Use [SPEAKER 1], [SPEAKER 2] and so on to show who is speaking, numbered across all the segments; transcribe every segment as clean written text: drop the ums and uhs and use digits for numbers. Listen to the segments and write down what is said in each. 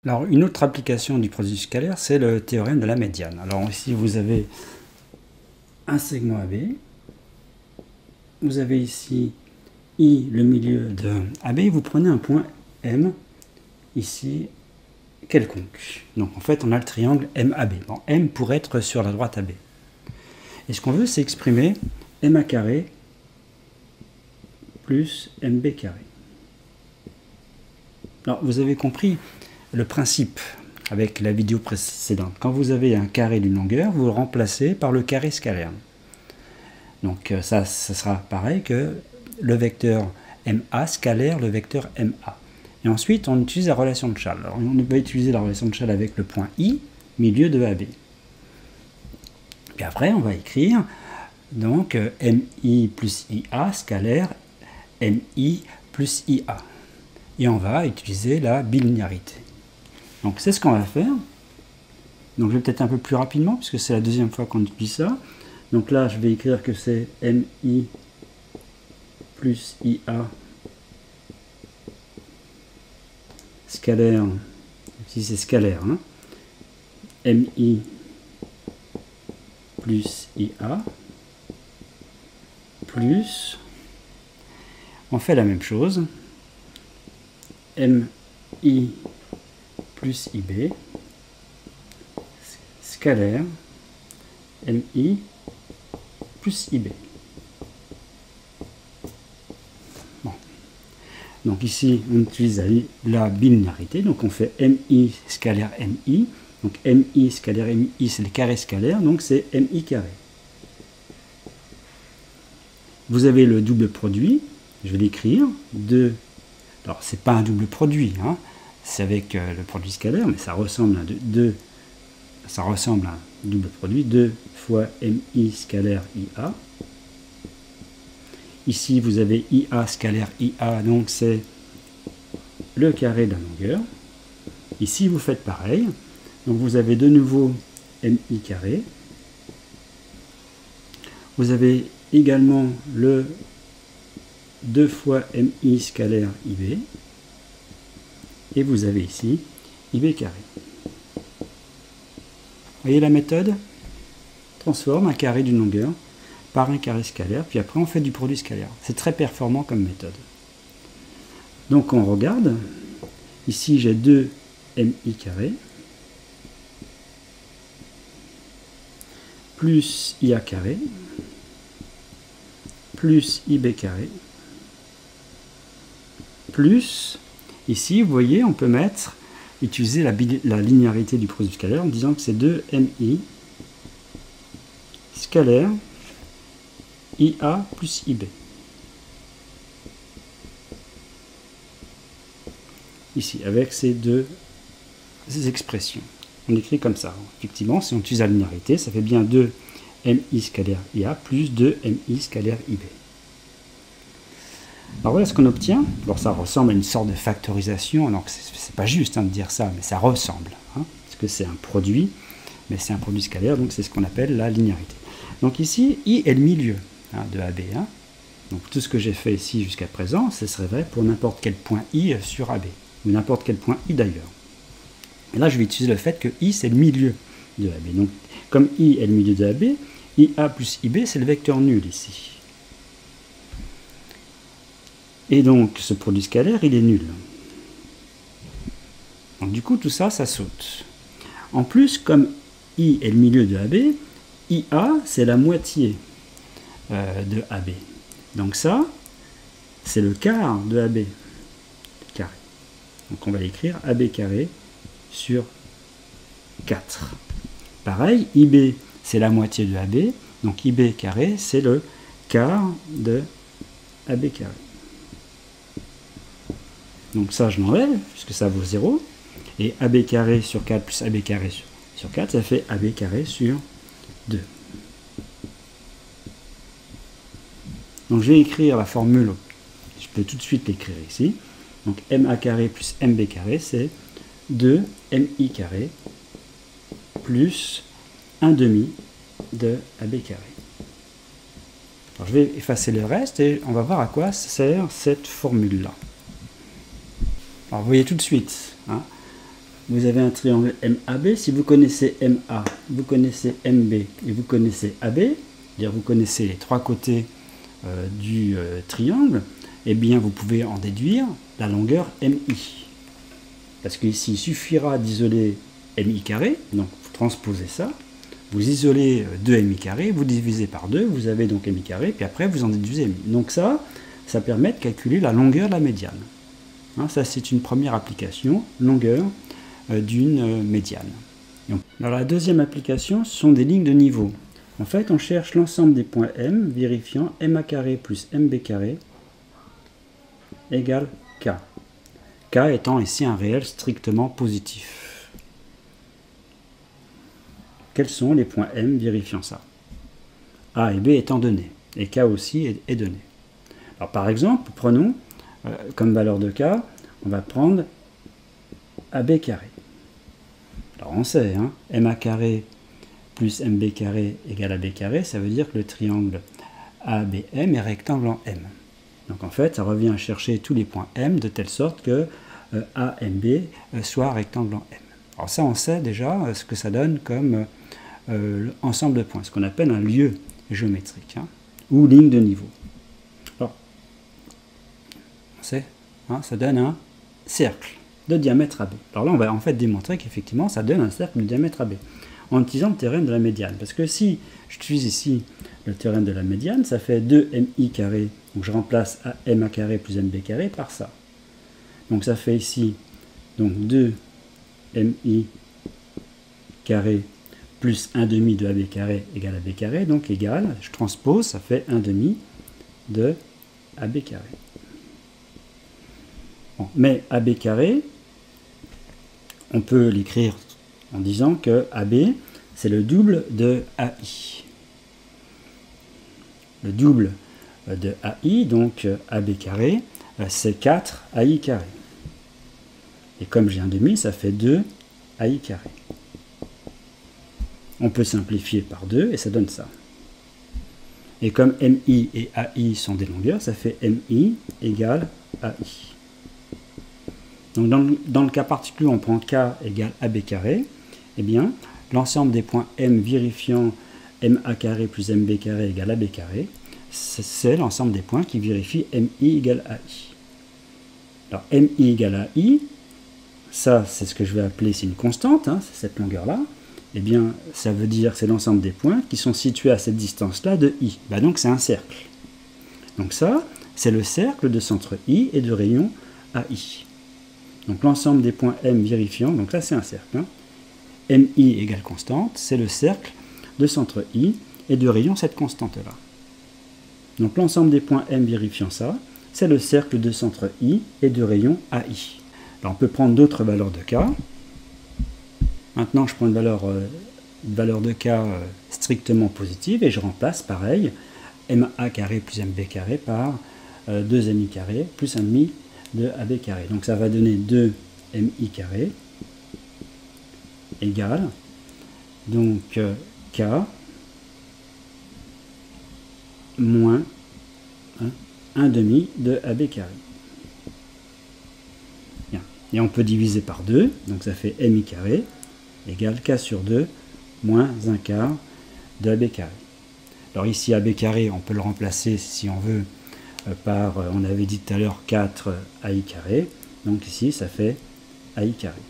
[SPEAKER 1] Alors, une autre application du produit scalaire, c'est le théorème de la médiane. Alors ici, vous avez un segment AB. Vous avez ici I, le milieu de AB. Vous prenez un point M, ici, quelconque. Donc en fait, on a le triangle MAB. Bon, M pourrait être sur la droite AB. Et ce qu'on veut, c'est exprimer MA carré plus MB carré. Alors, vous avez compris le principe avec la vidéo précédente. Quand vous avez un carré d'une longueur, vous le remplacez par le carré scalaire. Donc ça sera pareil que le vecteur MA scalaire le vecteur MA. Et ensuite, on utilise la relation de Chasles. Alors, on va utiliser la relation de Chasles avec le point I, milieu de AB. Puis après, on va écrire donc MI plus IA scalaire MI plus IA. Et on va utiliser la bilinéarité. Donc c'est ce qu'on va faire. Donc je vais peut-être un peu plus rapidement, puisque c'est la deuxième fois qu'on utilise ça. Donc là, je vais écrire que c'est MI plus IA scalaire, ici c'est scalaire, hein, MI plus IA plus, on fait la même chose, MI plus IB scalaire MI plus IB. Bon. Donc ici, on utilise la bilinéarité. Donc on fait MI scalaire MI. Donc MI scalaire MI, c'est le carré scalaire. Donc c'est MI carré. Vous avez le double produit. Je vais l'écrire. Alors, c'est pas un double produit. Hein. C'est avec le produit scalaire, mais ça ressemble à ça ressemble à un double produit, 2 fois MI scalaire IA. Ici, vous avez IA scalaire IA, donc c'est le carré de la longueur. Ici, vous faites pareil. Donc, vous avez de nouveau MI carré. Vous avez également le 2 fois MI scalaire IB. Et vous avez ici IB carré. Vous voyez la méthode? Transforme un carré d'une longueur par un carré scalaire, puis après on fait du produit scalaire. C'est très performant comme méthode. Donc on regarde. Ici j'ai 2 MI carré plus IA carré plus IB carré plus, ici vous voyez on peut utiliser la linéarité du produit scalaire en disant que c'est 2 MI scalaire IA plus IB. Ici, avec ces deux expressions. On écrit comme ça. Effectivement, si on utilise la linéarité, ça fait bien 2 MI scalaire IA plus 2 MI scalaire IB. Alors voilà ce qu'on obtient. Alors ça ressemble à une sorte de factorisation. Donc c'est pas juste de dire ça, mais ça ressemble. Hein, parce que c'est un produit, mais c'est un produit scalaire, donc c'est ce qu'on appelle la linéarité. Donc ici, I est le milieu de AB. Hein. Donc tout ce que j'ai fait ici jusqu'à présent, ce serait vrai pour n'importe quel point I sur AB. Ou n'importe quel point I d'ailleurs. Et là, je vais utiliser le fait que I, c'est le milieu de AB. Donc, comme I est le milieu de AB, IA plus IB, c'est le vecteur nul ici. Et donc, ce produit scalaire, il est nul. Donc, du coup, tout ça, ça saute. En plus, comme I est le milieu de AB, IA, c'est la moitié de AB. Donc ça, c'est le quart de AB carré. Donc on va écrire AB carré sur 4. Pareil, IB, c'est la moitié de AB. Donc IB carré, c'est le quart de AB carré. Donc ça, je l'enlève, puisque ça vaut 0. Et AB carré sur 4 plus AB carré sur 4, ça fait AB carré sur 2. Donc je vais écrire la formule, je peux tout de suite l'écrire ici. Donc MA carré plus MB carré, c'est 2 MI carré plus 1 demi de AB carré. Alors je vais effacer le reste et on va voir à quoi sert cette formule-là. Alors vous voyez tout de suite, hein, vous avez un triangle MAB. Si vous connaissez MA, vous connaissez MB et vous connaissez AB, c'est-à-dire vous connaissez les trois côtés du triangle, eh bien vous pouvez en déduire la longueur MI. Parce qu'ici, il suffira d'isoler MI carré, donc vous transposez ça, vous isolez 2 MI carré, vous divisez par 2, vous avez donc MI carré, puis après vous en déduisez MI. Donc ça permet de calculer la longueur de la médiane. Hein, ça c'est une première application, longueur d'une médiane. Alors la deuxième application, ce sont des lignes de niveau. En fait, on cherche l'ensemble des points M, vérifiant MA carré plus MB carré égale K. K étant ici un réel strictement positif. Quels sont les points M vérifiant ça? A et B étant donnés, et K aussi est donné. Alors par exemple, prenons comme valeur de K, on va prendre AB carré. Alors on sait, hein, MA carré plus MB carré égale AB carré, ça veut dire que le triangle ABM est rectangle en M. Donc en fait, ça revient à chercher tous les points M de telle sorte que AMB soit rectangle en M. Alors ça, on sait déjà ce que ça donne comme ensemble de points, ce qu'on appelle un lieu géométrique, hein, ou ligne de niveau. Alors, on sait, hein, ça donne un cercle de diamètre AB. Alors là, on va en fait démontrer qu'effectivement, ça donne un cercle de diamètre AB, en utilisant le théorème de la médiane. Parce que si j'utilise ici le théorème de la médiane, ça fait 2MI carré, donc je remplace MA carré plus MB carré par ça. Donc ça fait ici donc 2MI carré plus 1 demi de AB carré égale AB carré, donc égal, je transpose, ça fait 1 demi de AB carré. Bon, mais AB carré, on peut l'écrire en disant que AB, c'est le double de AI. Le double de AI, donc AB carré, c'est 4 AI carré. Et comme j'ai un demi, ça fait 2 AI carré. On peut simplifier par 2 et ça donne ça. Et comme MI et AI sont des longueurs, ça fait MI égale AI. Donc dans le cas particulier, on prend K égale AB carré. Eh bien, l'ensemble des points M vérifiant MA carré plus MB carré égale AB carré, c'est l'ensemble des points qui vérifient MI égale AI. Alors MI égale AI, ça c'est ce que je vais appeler, c'est une constante, hein, c'est cette longueur-là. Eh bien, ça veut dire que c'est l'ensemble des points qui sont situés à cette distance-là de I. Bah donc c'est un cercle. Donc ça, c'est le cercle de centre I et de rayon AI. Donc l'ensemble des points M vérifiant, donc là c'est un cercle. Hein. MI égale constante, c'est le cercle de centre I et de rayon cette constante-là. Donc l'ensemble des points M vérifiant ça, c'est le cercle de centre I et de rayon AI. Alors on peut prendre d'autres valeurs de K. Maintenant je prends une valeur de K strictement positive et je remplace pareil MA carré plus MB carré par 2MI carré plus 1 demi de AB carré. Donc ça va donner 2MI carré égale donc K moins 1 demi de AB carré. Bien. Et on peut diviser par 2, donc ça fait MI carré égale K sur 2 moins 1 quart de AB carré. Alors ici AB carré, on peut le remplacer si on veut par, on avait dit tout à l'heure 4 AI carré, donc ici ça fait AI carré.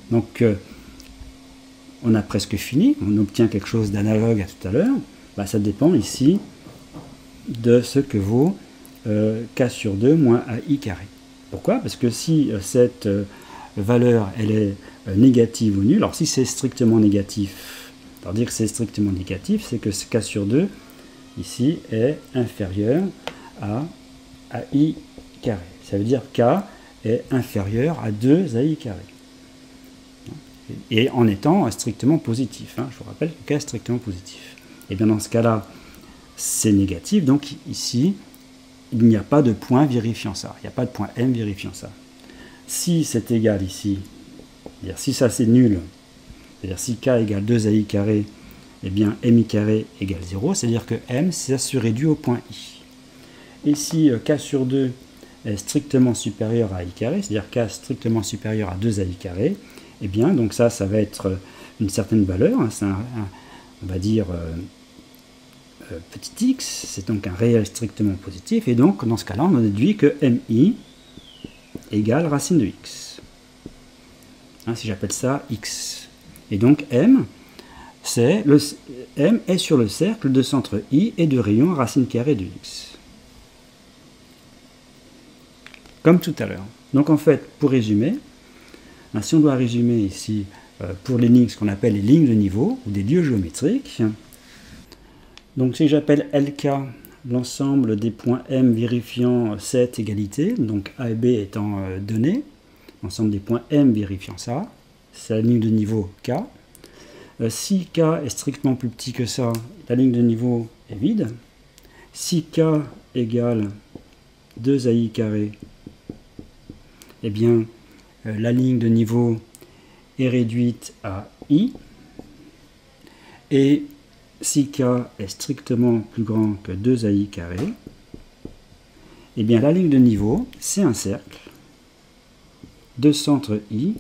[SPEAKER 1] Donc on a presque fini, on obtient quelque chose d'analogue à tout à l'heure, bah, ça dépend ici de ce que vaut K sur 2 moins AI carré. Pourquoi? Parce que si cette valeur elle est négative ou nulle, alors si c'est strictement négatif, alors dire que c'est strictement négatif, c'est que ce K sur 2 ici est inférieur à AI carré. Ça veut dire K est inférieur à 2 AI carré. Et en étant strictement positif. Hein. Je vous rappelle que K est strictement positif. Et bien dans ce cas-là, c'est négatif. Donc ici, il n'y a pas de point vérifiant ça. Il n'y a pas de point M vérifiant ça. Si c'est égal ici, c'est-à-dire si ça c'est nul, c'est-à-dire si K égale 2 AI carré, eh bien MI carré égale 0, c'est-à-dire que M, ça se réduit au point I. Et si K sur 2 est strictement supérieur à i carré, c'est-à-dire k strictement supérieur à 2ai carré, eh bien, donc ça va être une certaine valeur, hein, c'est on va dire petit x, c'est donc un réel strictement positif, et donc dans ce cas-là, on a déduit que mi égale racine de x. Hein, si j'appelle ça x. Et donc m est sur le cercle de centre i et de rayon racine carrée de x. Comme tout à l'heure. Donc en fait, pour résumer, si on doit résumer ici pour les lignes, ce qu'on appelle les lignes de niveau, ou des lieux géométriques, donc si j'appelle LK l'ensemble des points M vérifiant cette égalité, donc A et B étant donnés, l'ensemble des points M vérifiant ça, c'est la ligne de niveau K. Si K est strictement plus petit que ça, la ligne de niveau est vide. Si K égale 2ai carré, eh bien la ligne de niveau est réduite à I. Et si K est strictement plus grand que 2ai carré, eh bien la ligne de niveau, c'est un cercle de centre I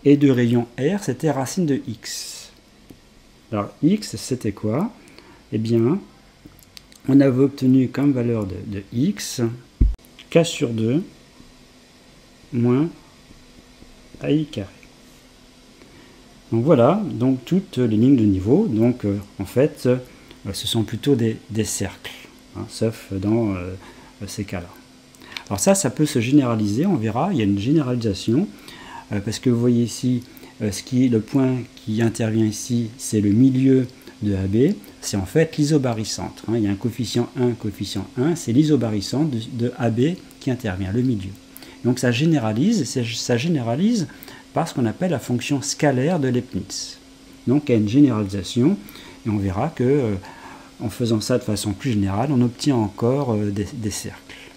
[SPEAKER 1] et de rayon R, c'était racine de x. Alors x, c'était quoi? Eh bien, on avait obtenu comme valeur de x k sur 2 moins ai carré. Donc voilà, donc toutes les lignes de niveau, donc en fait, ce sont plutôt des cercles, hein, sauf dans ces cas-là. Alors ça peut se généraliser, on verra, il y a une généralisation, parce que vous voyez ici, le point qui intervient ici, c'est le milieu de AB, c'est en fait l'isobarycentre. Hein, il y a un coefficient 1, c'est l'isobarycentre de AB qui intervient, le milieu. Donc ça généralise par ce qu'on appelle la fonction scalaire de Leibniz. Donc il y a une généralisation, et on verra que en faisant ça de façon plus générale, on obtient encore des cercles.